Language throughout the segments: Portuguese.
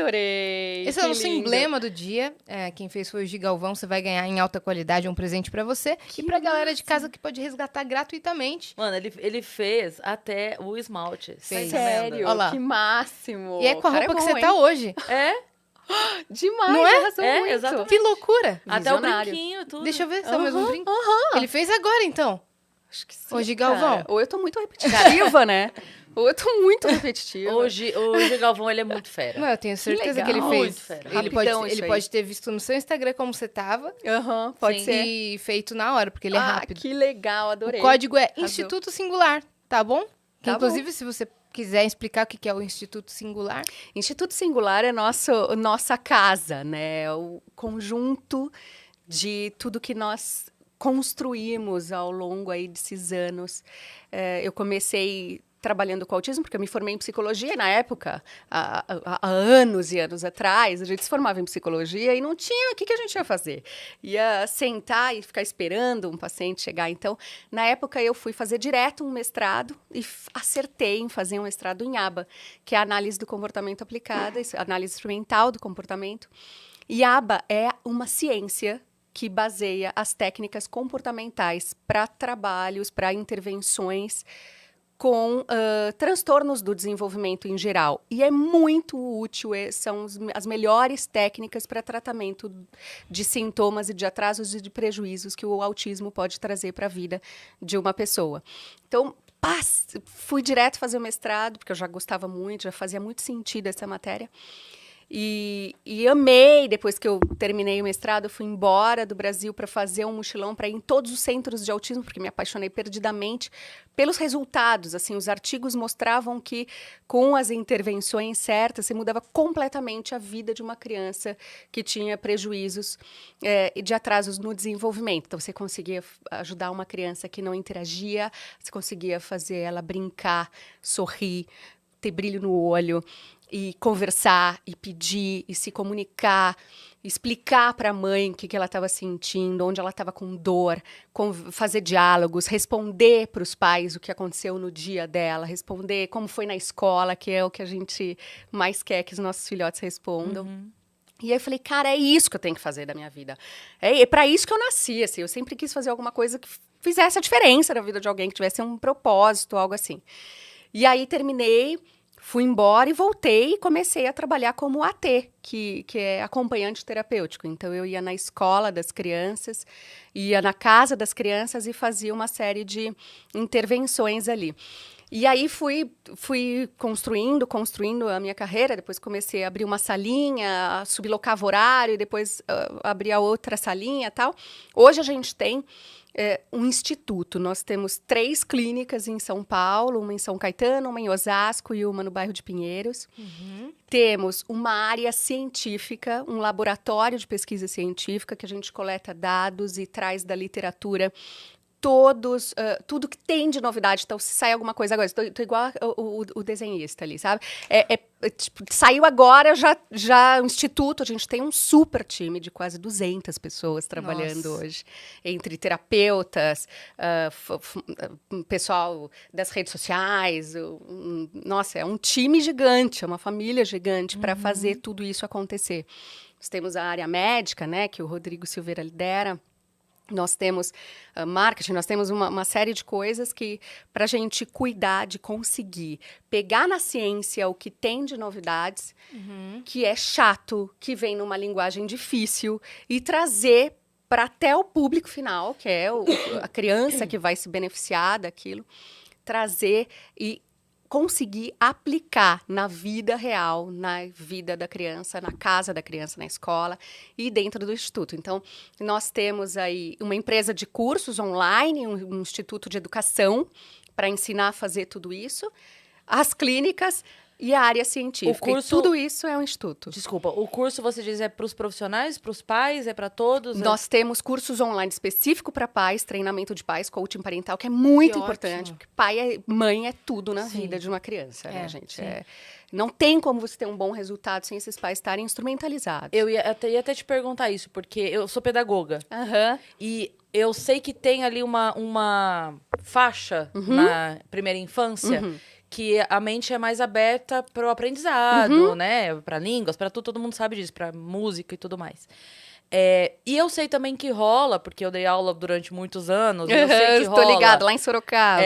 adorei! Esse é o nosso emblema do dia. Quem fez foi o Gigalvão. Você vai ganhar em alta qualidade um presente pra você. E pra galera de casa que pode resgatar gratuitamente. Mano, ele fez até o esmalte. Fez. Tá vendo? Sério? Olha lá. Que máximo! E é com a O cara roupa que bom, você tá hein? hoje. É, Demais, Não é? arrasou É, muito. exatamente. Que loucura. até o Visionário. brinquinho, tudo. Deixa eu ver se é o mesmo brinco. Aham. Ele fez agora, então. Acho que sim, Ô, Gigalvão. cara. Ou eu tô muito repetitiva, né? Ou eu tô muito repetitiva. Hoje, o Gigalvão, ele é muito fera. Não, eu tenho certeza legal. que ele Muito fez. fera. Ele Rapidão pode, isso aí. pode ter visto no seu Instagram como você tava. Aham, pode Sim. ser. E feito na hora, porque ele é rápido. Que legal, adorei. O código é Arrasou. Instituto Singular, tá bom? Que, Tá inclusive, se você quiser explicar o que é o Instituto Singular. Instituto Singular é nossa casa, né? O conjunto de tudo que nós construímos ao longo aí desses anos. Eu comecei trabalhando com autismo, porque eu me formei em psicologia, e na época, há anos e anos atrás, a gente se formava em psicologia e não tinha o que a gente ia fazer. Ia sentar e ficar esperando um paciente chegar. Então, na época, eu fui fazer direto um mestrado e acertei em fazer um mestrado em ABA, que é a análise do comportamento aplicada, análise instrumental do comportamento. E ABA é uma ciência que baseia as técnicas comportamentais para trabalhos, para intervenções com transtornos do desenvolvimento em geral. E é muito útil, são as melhores técnicas para tratamento de sintomas e de atrasos e de prejuízos que o autismo pode trazer para a vida de uma pessoa. Então, fui direto fazer o mestrado, porque eu já gostava muito, já fazia muito sentido essa matéria. E amei, depois que eu terminei o mestrado, eu fui embora do Brasil para fazer um mochilão, para ir em todos os centros de autismo, porque me apaixonei perdidamente pelos resultados. Assim, os artigos mostravam que, com as intervenções certas, você mudava completamente a vida de uma criança que tinha prejuízos de atrasos no desenvolvimento. Então, você conseguia ajudar uma criança que não interagia, você conseguia fazer ela brincar, sorrir, ter brilho no olho, e conversar, e pedir, e se comunicar, explicar para a mãe o que ela estava sentindo, onde ela estava com dor, fazer diálogos, responder para os pais o que aconteceu no dia dela, responder como foi na escola, que é o que a gente mais quer que os nossos filhotes respondam. E aí eu falei, cara, é isso que eu tenho que fazer da minha vida. É para isso que eu nasci, assim. Eu sempre quis fazer alguma coisa que fizesse a diferença na vida de alguém, que tivesse um propósito, algo assim. E aí terminei, fui embora e voltei e comecei a trabalhar como AT, que é acompanhante terapêutico. Então, eu ia na escola das crianças, ia na casa das crianças e fazia uma série de intervenções ali. E aí fui construindo a minha carreira, depois comecei a abrir uma salinha, sublocava horário, depois abria outra salinha e tal. Hoje a gente tem um instituto. Nós temos 3 clínicas em São Paulo, uma em São Caetano, uma em Osasco e uma no bairro de Pinheiros. Temos uma área científica, um laboratório de pesquisa científica, que a gente coleta dados e traz da literatura tudo que tem de novidade. Então, se sai alguma coisa agora, estou igual o desenhista ali, sabe? Tipo, saiu agora, já o Instituto, a gente tem um super time de quase 200 pessoas trabalhando hoje, entre terapeutas, pessoal das redes sociais. Nossa, é um time gigante, é uma família gigante para fazer tudo isso acontecer. Nós temos a área médica, né, que o Rodrigo Silveira lidera. Nós temos marketing, nós temos uma série de coisas que, para a gente cuidar de conseguir pegar na ciência o que tem de novidades, que é chato, que vem numa linguagem difícil, e trazer para até o público final, que é a criança que vai se beneficiar daquilo, trazer e conseguir aplicar na vida real, na vida da criança, na casa da criança, na escola e dentro do instituto. Então, nós temos aí uma empresa de cursos online, um instituto de educação para ensinar a fazer tudo isso, as clínicas e a área científica. O curso... E tudo isso é um instituto. Desculpa, o curso, você diz, é para os profissionais, para os pais, é para todos? Nós temos cursos online específico para pais, treinamento de pais, coaching parental, que é muito importante, porque mãe é tudo na vida de uma criança, né, gente? Não tem como você ter um bom resultado sem esses pais estarem instrumentalizados. Eu ia até te perguntar isso, porque eu sou pedagoga. E eu sei que tem ali uma faixa na primeira infância que a mente é mais aberta para o aprendizado, né? Para línguas, para tudo, todo mundo sabe disso, para música e tudo mais. E eu sei também que rola, porque eu dei aula durante muitos anos, e eu sei que rola... Tô ligada, lá em Sorocaba.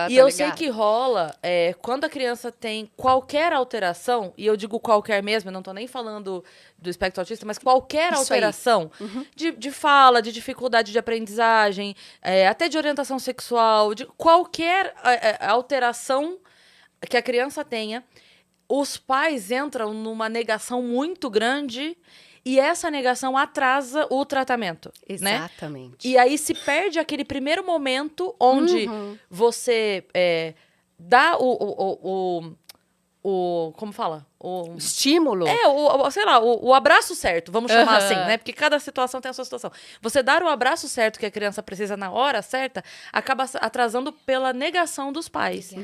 E eu sei que rola, quando a criança tem qualquer alteração, e eu digo qualquer mesmo, eu não tô nem falando do espectro autista, mas qualquer alteração de fala, de dificuldade de aprendizagem, até de orientação sexual, de qualquer alteração que a criança tenha, os pais entram numa negação muito grande. E essa negação atrasa o tratamento, Exatamente. Né? E aí se perde aquele primeiro momento onde você dá como fala? O estímulo. Sei lá, o abraço certo, vamos chamar assim, né? Porque cada situação tem a sua situação. Você dar o abraço certo que a criança precisa na hora certa, acaba atrasando pela negação dos pais.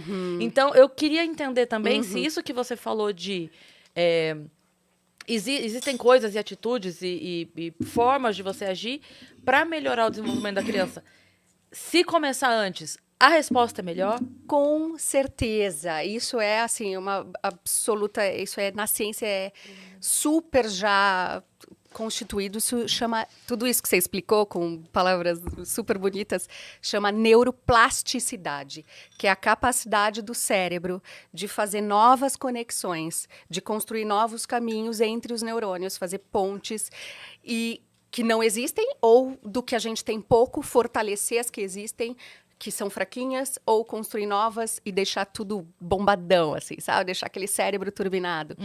Então, eu queria entender também se isso que você falou de... Existem coisas e atitudes e formas de você agir para melhorar o desenvolvimento da criança. Se começar antes, a resposta é melhor? Com certeza. Isso é, assim, uma absoluta... Isso na ciência é super já constituído. Isso chama... Tudo isso que você explicou com palavras super bonitas, chama neuroplasticidade, que é a capacidade do cérebro de fazer novas conexões, de construir novos caminhos entre os neurônios, fazer pontes e que não existem, ou do que a gente tem pouco, fortalecer as que existem, que são fraquinhas, ou construir novas e deixar tudo bombadão, assim, sabe? Deixar aquele cérebro turbinado.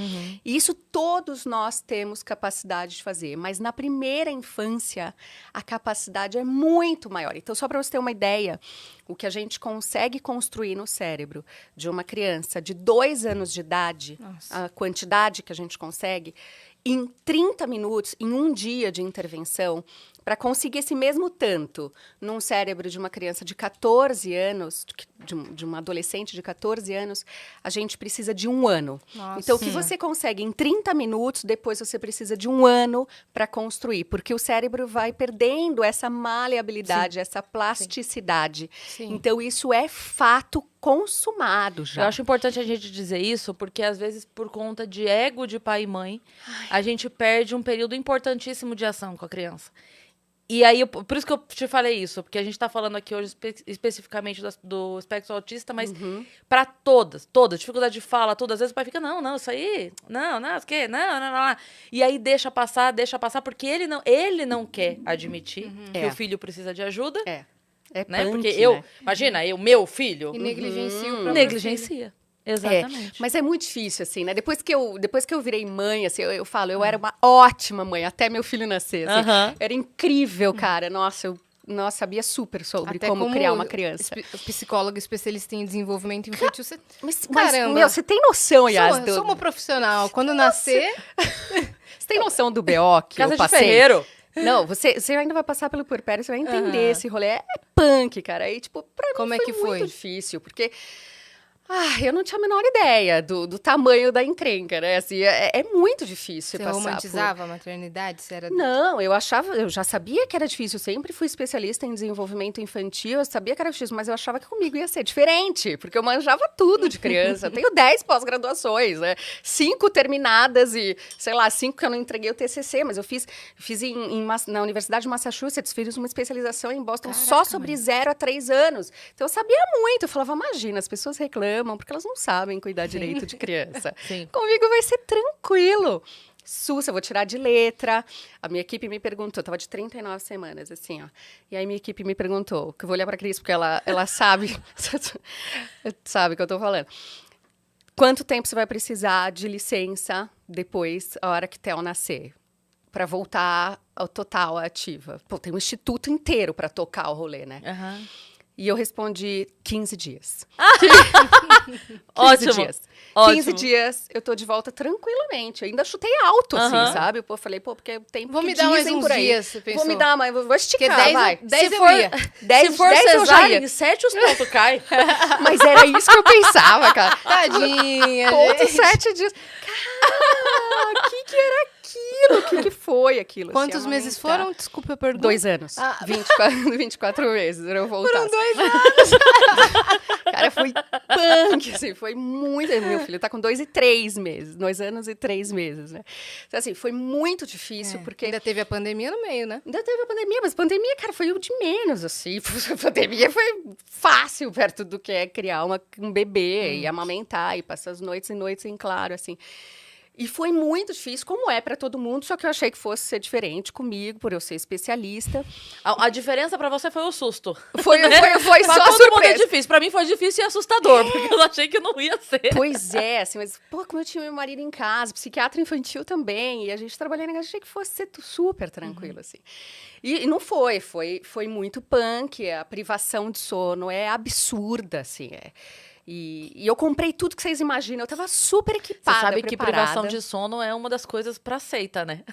E isso todos nós temos capacidade de fazer, mas na primeira infância, a capacidade é muito maior. Então, só para você ter uma ideia, o que a gente consegue construir no cérebro de uma criança de 2 anos de idade, a quantidade que a gente consegue, em 30 minutos, em um dia de intervenção, para conseguir esse mesmo tanto num cérebro de uma criança de 14 anos, de uma adolescente de 14 anos, a gente precisa de 1 ano. Nossa. Então, o que você consegue em 30 minutos, depois você precisa de 1 ano para construir, porque o cérebro vai perdendo essa maleabilidade, essa plasticidade. Sim. Então, isso é fato consumado já. Eu acho importante a gente dizer isso, porque às vezes, por conta de ego de pai e mãe, a gente perde um período importantíssimo de ação com a criança. E aí, por isso que eu te falei isso, porque a gente tá falando aqui hoje especificamente do espectro autista, mas para todas, dificuldade de fala, todas as vezes o pai fica, não, isso aí, não, o quê? Não. E aí deixa passar, porque ele não quer admitir que o filho precisa de ajuda. Né? Punk, porque né? Imagina, meu filho... E negligencia o próprio Negligencia. Exatamente. Mas é muito difícil, assim, né? Depois que eu virei mãe, assim, eu falo, eu era uma ótima mãe, até meu filho nascer, assim. Era incrível, cara. Nossa, eu sabia super sobre como criar uma criança. Psicóloga especialista em desenvolvimento infantil, você... Mas, caramba. Meu, você tem noção, Yas? Sou uma profissional. Quando nascer... Você tem noção do BO que Casa eu passei? de ferreiro. Não, você ainda vai passar pelo puerpério, você vai entender esse rolê. É punk, cara. Aí, tipo, pra Como mim é que foi? muito difícil, porque... eu não tinha a menor ideia do tamanho da encrenca, né? Assim, é muito difícil Você passar romantizava a maternidade? Você era... Não, eu já sabia que era difícil. Eu sempre fui especialista em desenvolvimento infantil, eu sabia que era difícil, mas eu achava que comigo ia ser diferente, porque eu manjava tudo de criança. Eu tenho 10 pós-graduações, né? 5 terminadas e, sei lá, 5 que eu não entreguei o TCC, mas eu fiz na Universidade de Massachusetts, fiz uma especialização em Boston. Caraca, só sobre 0 a 3 anos. Então, eu sabia muito. Eu falava, imagina, as pessoas reclamam, porque elas não sabem cuidar direito de criança. Comigo vai ser tranquilo. SUS, eu vou tirar de letra. A minha equipe me perguntou, eu tava de 39 semanas, assim, ó. E aí minha equipe me perguntou, que eu vou olhar pra Cris, porque ela sabe, sabe o que eu tô falando. Quanto tempo você vai precisar de licença depois, a hora que Theo nascer? Para voltar ao total ativa. Pô, tem um instituto inteiro para tocar o rolê, né? E eu respondi 15 dias. 15 Ótimo. dias. Ótimo. 15 dias, eu tô de volta tranquilamente. Eu ainda chutei alto, assim, sabe? Eu falei, porque tem Vou me dar mais uns dias, você pensou? Vou me dar mais, vou esticar, porque 10, vai. 10 se eu for, ia. 10, se for 10 eu já cesárea, ia. em 7 os pontos caem. Mas era isso que eu pensava, cara. Tadinha, Ponto gente. 7 dias. Cara, o que era aquilo? O que foi aquilo? Quantos assim, meses amamentar? foram? Desculpa a pergunta. 2 anos. 24 meses, eu voltar. Foram 2 anos. Cara, foi punk, assim, foi muito... Meu filho tá com 2 e 3 meses, 2 anos e 3 meses, né? Então, assim, foi muito difícil, porque... Ainda teve a pandemia no meio, né? Ainda teve a pandemia, mas pandemia, cara, foi o de menos, assim. A pandemia foi fácil perto do que é criar um bebê e amamentar e passar as noites e noites em claro, assim. E foi muito difícil, como é para todo mundo, só que eu achei que fosse ser diferente comigo, por eu ser especialista. A diferença pra você foi o susto. Foi Pra só a todo mundo é surpresa. difícil. Pra mim foi difícil e assustador, porque eu achei que não ia ser. Pois é, assim, mas, pô, como eu tinha meu marido em casa, psiquiatra infantil também, e a gente trabalhando em casa, achei que fosse ser super tranquilo, assim. E não foi muito punk, a privação de sono é absurda, assim, E eu comprei tudo que vocês imaginam, eu tava super Você equipada, sabe que preparada. privação de sono é uma das coisas pra seita, né?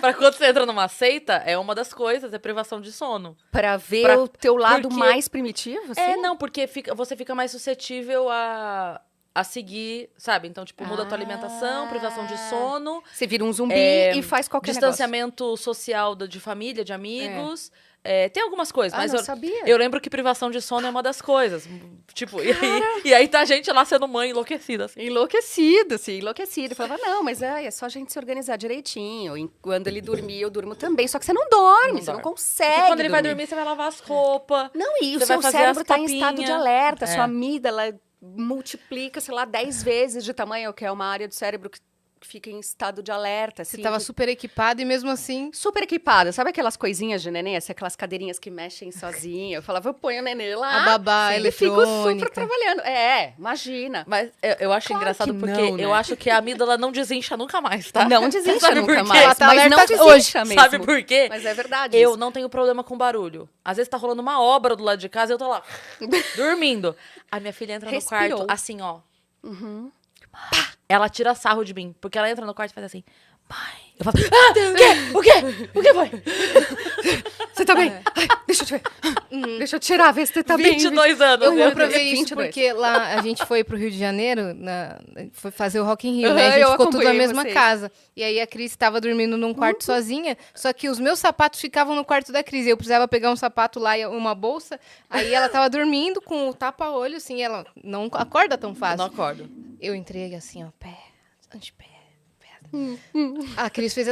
Pra quando você entra numa seita, é uma das coisas, é privação de sono. Pra ver o teu lado porque- mais primitivo, assim? Não, porque você fica mais suscetível a seguir, sabe? Então, tipo, muda a tua alimentação, privação de sono, Você vira um zumbi e faz qualquer distanciamento social de família, de amigos. Tem algumas coisas, mas não sabia. eu lembro que privação de sono é uma das coisas. Tipo, e aí tá a gente lá sendo mãe enlouquecida, assim. Enlouquecido, assim, enlouquecido. Eu falava, não, mas é só a gente se organizar direitinho. E quando ele dormir, eu durmo também. Só que você não dorme, você não consegue. Porque quando ele vai dormir, você vai lavar as roupas. Não, e o você seu vai fazer cérebro as tá em estado de papinhas. alerta. Sua amígdala multiplica, sei lá, 10 vezes de tamanho, que é uma área do cérebro que fica em estado de alerta. Você Assim, tava super equipada e mesmo assim... super equipada. Sabe aquelas coisinhas de neném? Assim, aquelas cadeirinhas que mexem sozinha. Eu falava, eu ponho o neném lá. A babá e fico eletrônica. super trabalhando. Imagina. Mas eu acho Claro engraçado que porque não, né? eu acho que a amígdala não desincha nunca mais, tá? Não desincha Sabe nunca por quê? mais. Ela tá mas não alerta desincha mesmo. Sabe por quê? Mas é verdade. Eu isso. não tenho problema com barulho. Às vezes tá rolando uma obra do lado de casa e eu tô lá, dormindo. A minha filha entra Respirou. no quarto, assim, ó. Pá! Ela tira sarro de mim, porque ela entra no quarto e faz assim, mãe. Eu falo, o quê? O que foi? Você tá bem? Ai, deixa eu te ver. Deixa eu tirar, ver se você tá bem. 22 anos. Eu né? vou pra ver isso 22. porque lá a gente foi pro Rio de Janeiro, foi fazer o Rock in Rio, né? A Aham, gente eu ficou tudo na acompanhei mesma vocês. casa. E aí a Cris estava dormindo num quarto sozinha, só que os meus sapatos ficavam no quarto da Cris. Eu precisava pegar um sapato lá e uma bolsa. Aí ela tava dormindo com o tapa-olho, assim, ela não acorda tão Eu não fácil. acordo. Eu entrei assim, ó, pé, antepé, pé. A Cris fez assim.